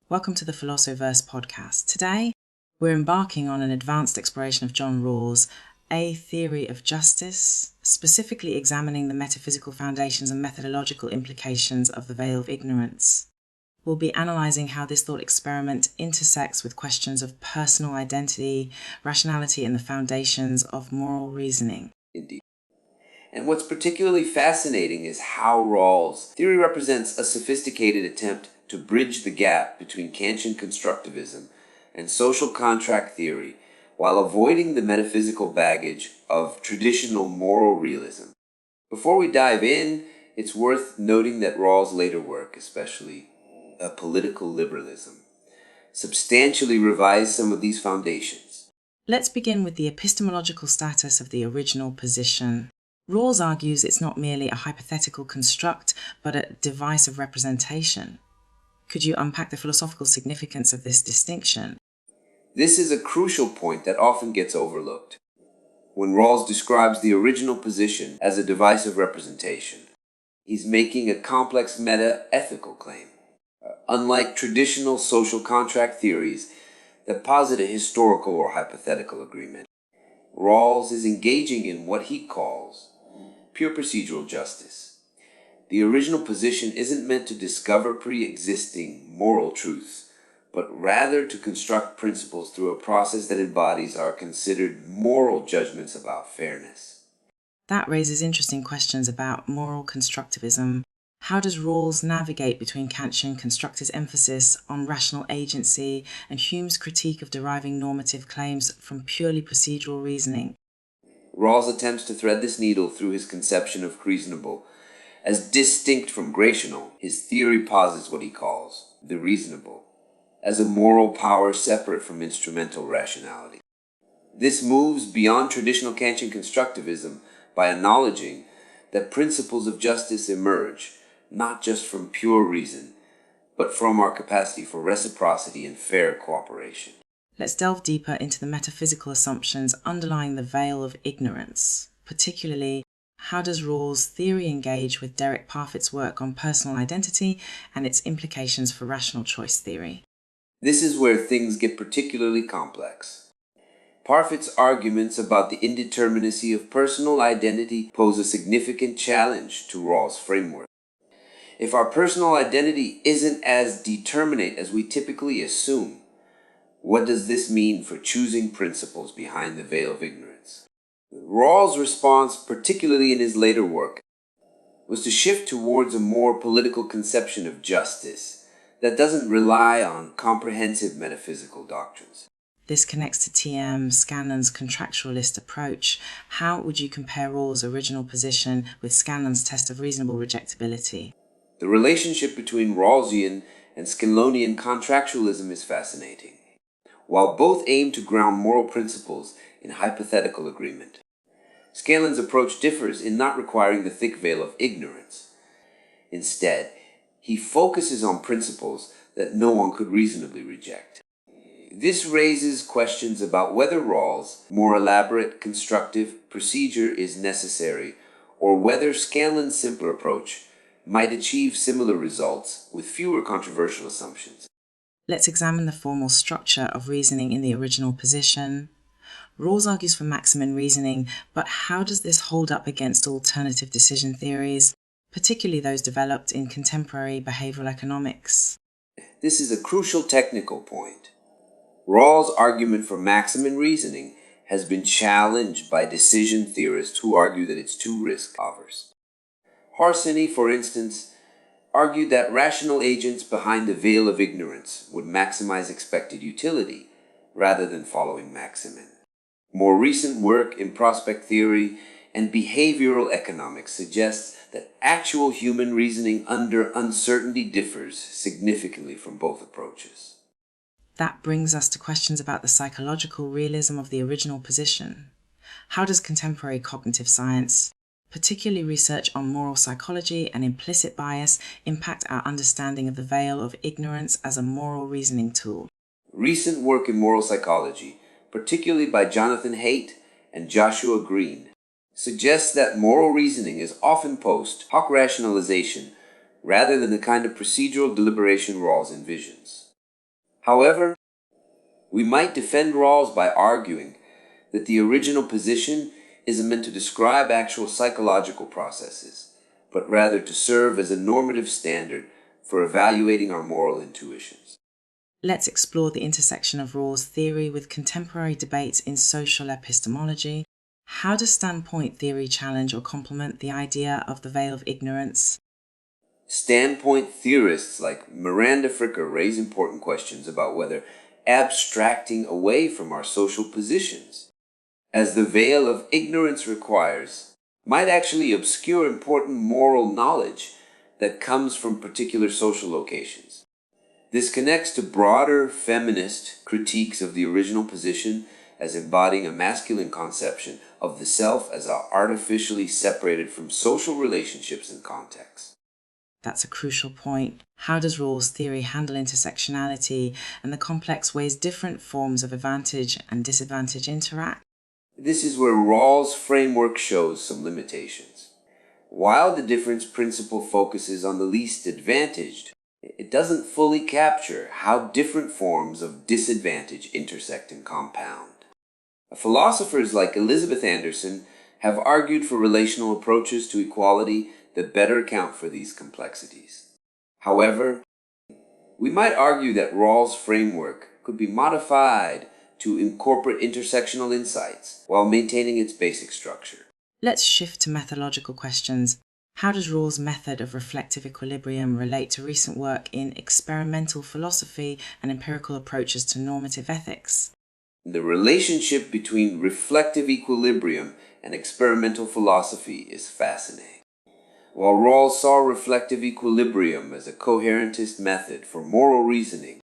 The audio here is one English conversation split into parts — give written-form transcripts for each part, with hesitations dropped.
Welcome to the Philosopherse podcast. Today, we're embarking on an advanced exploration of John Rawls' A Theory of Justice, specifically examining the metaphysical foundations and methodological implications of the veil of ignorance. We'll be analysing how this thought experiment intersects with questions of personal identity, rationality, and the foundations of moral reasoning. Indeed. And what's particularly fascinating is how Rawls' theory represents a sophisticated attempt to bridge the gap between Kantian constructivism and social contract theory while avoiding the metaphysical baggage of traditional moral realism. Before we dive in, it's worth noting that Rawls' later work, especially Political Liberalism, substantially revised some of these foundations. Let's begin with the epistemological status of the original position. Rawls argues it's not merely a hypothetical construct, but a device of representation. Could you unpack the philosophical significance of this distinction? This is a crucial point that often gets overlooked. When Rawls describes the original position as a device of representation, he's making a complex meta-ethical claim. Unlike traditional social contract theories that posit a historical or hypothetical agreement, Rawls is engaging in what he calls pure procedural justice. The original position isn't meant to discover pre-existing moral truths, but rather to construct principles through a process that embodies our considered moral judgments about fairness. That raises interesting questions about moral constructivism. How does Rawls navigate between Kantian constructist emphasis on rational agency and Hume's critique of deriving normative claims from purely procedural reasoning? Rawls attempts to thread this needle through his conception of reasonable. As distinct from rational, his theory posits what he calls the reasonable, as a moral power separate from instrumental rationality. This moves beyond traditional Kantian constructivism by acknowledging that principles of justice emerge not just from pure reason, but from our capacity for reciprocity and fair cooperation. Let's delve deeper into the metaphysical assumptions underlying the veil of ignorance. Particularly, how does Rawls' theory engage with Derek Parfit's work on personal identity and its implications for rational choice theory? This is where things get particularly complex. Parfit's arguments about the indeterminacy of personal identity pose a significant challenge to Rawls' framework. If our personal identity isn't as determinate as we typically assume, what does this mean for choosing principles behind the veil of ignorance? Rawls' response, particularly in his later work, was to shift towards a more political conception of justice that doesn't rely on comprehensive metaphysical doctrines. This connects to T.M. Scanlon's contractualist approach. How would you compare Rawls' original position with Scanlon's test of reasonable rejectability? The relationship between Rawlsian and Scanlonian contractualism is fascinating. While both aim to ground moral principles in hypothetical agreement, Scanlon's approach differs in not requiring the thick veil of ignorance. Instead, he focuses on principles that no one could reasonably reject. This raises questions about whether Rawls' more elaborate constructive procedure is necessary, or whether Scanlon's simpler approach might achieve similar results with fewer controversial assumptions. Let's examine the formal structure of reasoning in the original position. Rawls argues for maximum reasoning, but how does this hold up against alternative decision theories, particularly those developed in contemporary behavioral economics? This is a crucial technical point. Rawls' argument for maximum reasoning has been challenged by decision theorists who argue that it's too risk-averse. Harsanyi, for instance, argued that rational agents behind the veil of ignorance would maximize expected utility rather than following maximin. More recent work in prospect theory and behavioral economics suggests that actual human reasoning under uncertainty differs significantly from both approaches. That brings us to questions about the psychological realism of the original position. How does contemporary cognitive science, particularly research on moral psychology and implicit bias, impact our understanding of the veil of ignorance as a moral reasoning tool? Recent work in moral psychology, particularly by Jonathan Haidt and Joshua Green, suggests that moral reasoning is often post hoc rationalization rather than the kind of procedural deliberation Rawls envisions. However, we might defend Rawls by arguing that the original position isn't meant to describe actual psychological processes, but rather to serve as a normative standard for evaluating our moral intuitions. Let's explore the intersection of Rawls' theory with contemporary debates in social epistemology. How does standpoint theory challenge or complement the idea of the veil of ignorance? Standpoint theorists like Miranda Fricker raise important questions about whether abstracting away from our social positions, as the veil of ignorance requires, might actually obscure important moral knowledge that comes from particular social locations. This connects to broader feminist critiques of the original position as embodying a masculine conception of the self as artificially separated from social relationships and contexts. That's a crucial point. How does Rawls' theory handle intersectionality and the complex ways different forms of advantage and disadvantage interact? This is where Rawls' framework shows some limitations. While the difference principle focuses on the least advantaged, it doesn't fully capture how different forms of disadvantage intersect and compound. Philosophers like Elizabeth Anderson have argued for relational approaches to equality that better account for these complexities. However, we might argue that Rawls' framework could be modified to incorporate intersectional insights while maintaining its basic structure. Let's shift to methodological questions. How does Rawls' method of reflective equilibrium relate to recent work in experimental philosophy and empirical approaches to normative ethics? The relationship between reflective equilibrium and experimental philosophy is fascinating. While Rawls saw reflective equilibrium as a coherentist method for moral reasoning,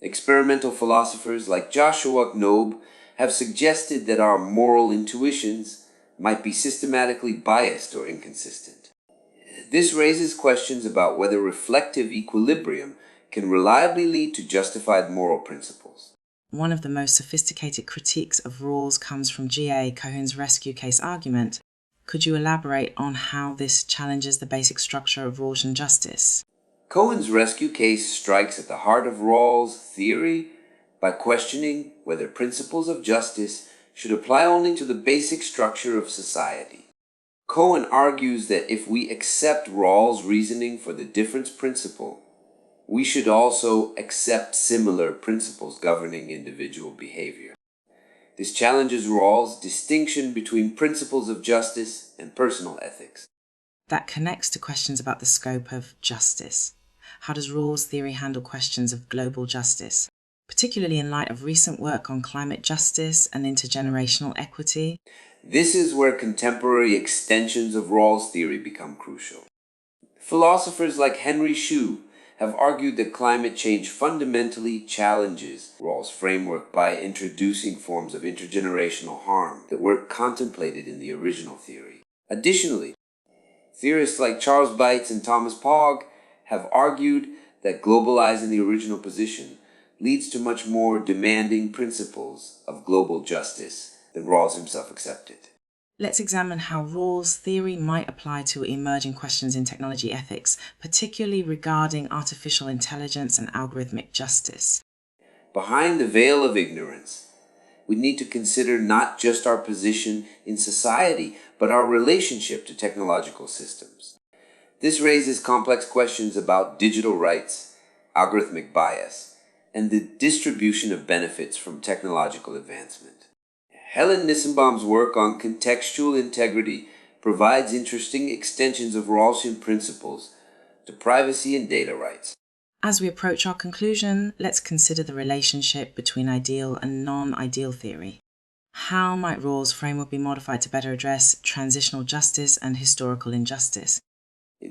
experimental philosophers like Joshua Knob have suggested that our moral intuitions might be systematically biased or inconsistent. This raises questions about whether reflective equilibrium can reliably lead to justified moral principles. One of the most sophisticated critiques of Rawls comes from G.A. Cohen's rescue case argument. Could you elaborate on how this challenges the basic structure of Rawlsian justice? Cohen's rescue case strikes at the heart of Rawls' theory by questioning whether principles of justice should apply only to the basic structure of society. Cohen argues that if we accept Rawls' reasoning for the difference principle, we should also accept similar principles governing individual behavior. This challenges Rawls' distinction between principles of justice and personal ethics. That connects to questions about the scope of justice. How does Rawls' theory handle questions of global justice, particularly in light of recent work on climate justice and intergenerational equity? This is where contemporary extensions of Rawls' theory become crucial. Philosophers like Henry Shue have argued that climate change fundamentally challenges Rawls' framework by introducing forms of intergenerational harm that weren't contemplated in the original theory. Additionally, theorists like Charles Bates and Thomas Pogge have argued that globalizing the original position leads to much more demanding principles of global justice than Rawls himself accepted. Let's examine how Rawls' theory might apply to emerging questions in technology ethics, particularly regarding artificial intelligence and algorithmic justice. Behind the veil of ignorance, we need to consider not just our position in society, but our relationship to technological systems. This raises complex questions about digital rights, algorithmic bias, and the distribution of benefits from technological advancement. Helen Nissenbaum's work on contextual integrity provides interesting extensions of Rawlsian principles to privacy and data rights. As we approach our conclusion, let's consider the relationship between ideal and non-ideal theory. How might Rawls' framework be modified to better address transitional justice and historical injustice?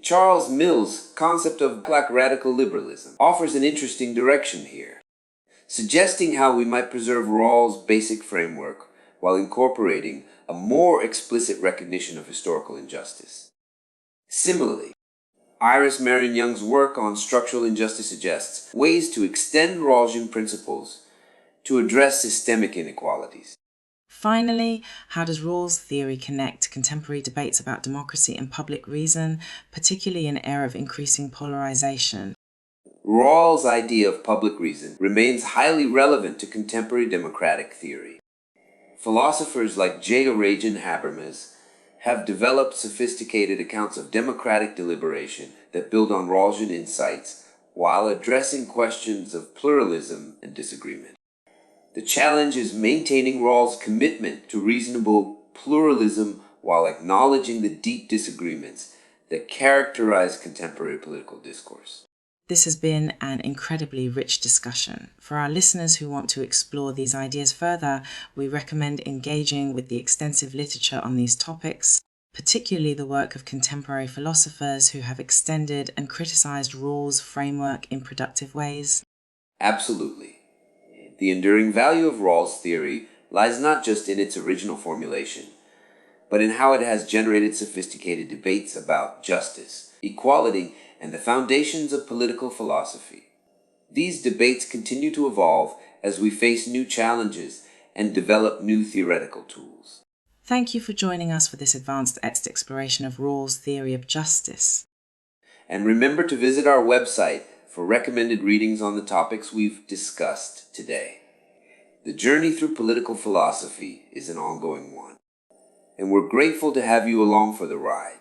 Charles Mill's concept of black radical liberalism offers an interesting direction here, suggesting how we might preserve Rawls' basic framework while incorporating a more explicit recognition of historical injustice. Similarly, Iris Marion Young's work on structural injustice suggests ways to extend Rawlsian principles to address systemic inequalities. Finally, how does Rawls' theory connect to contemporary debates about democracy and public reason, particularly in an era of increasing polarization? Rawls' idea of public reason remains highly relevant to contemporary democratic theory. Philosophers like J. Arajan Habermas have developed sophisticated accounts of democratic deliberation that build on Rawlsian insights while addressing questions of pluralism and disagreement. The challenge is maintaining Rawls' commitment to reasonable pluralism while acknowledging the deep disagreements that characterize contemporary political discourse. This has been an incredibly rich discussion. For our listeners who want to explore these ideas further, we recommend engaging with the extensive literature on these topics, particularly the work of contemporary philosophers who have extended and criticized Rawls' framework in productive ways. Absolutely. The enduring value of Rawls' theory lies not just in its original formulation, but in how it has generated sophisticated debates about justice, equality, and the foundations of political philosophy. These debates continue to evolve as we face new challenges and develop new theoretical tools. Thank you for joining us for this advanced exploration of Rawls' theory of justice. And remember to visit our website for recommended readings on the topics we've discussed today. The journey through political philosophy is an ongoing one, and we're grateful to have you along for the ride.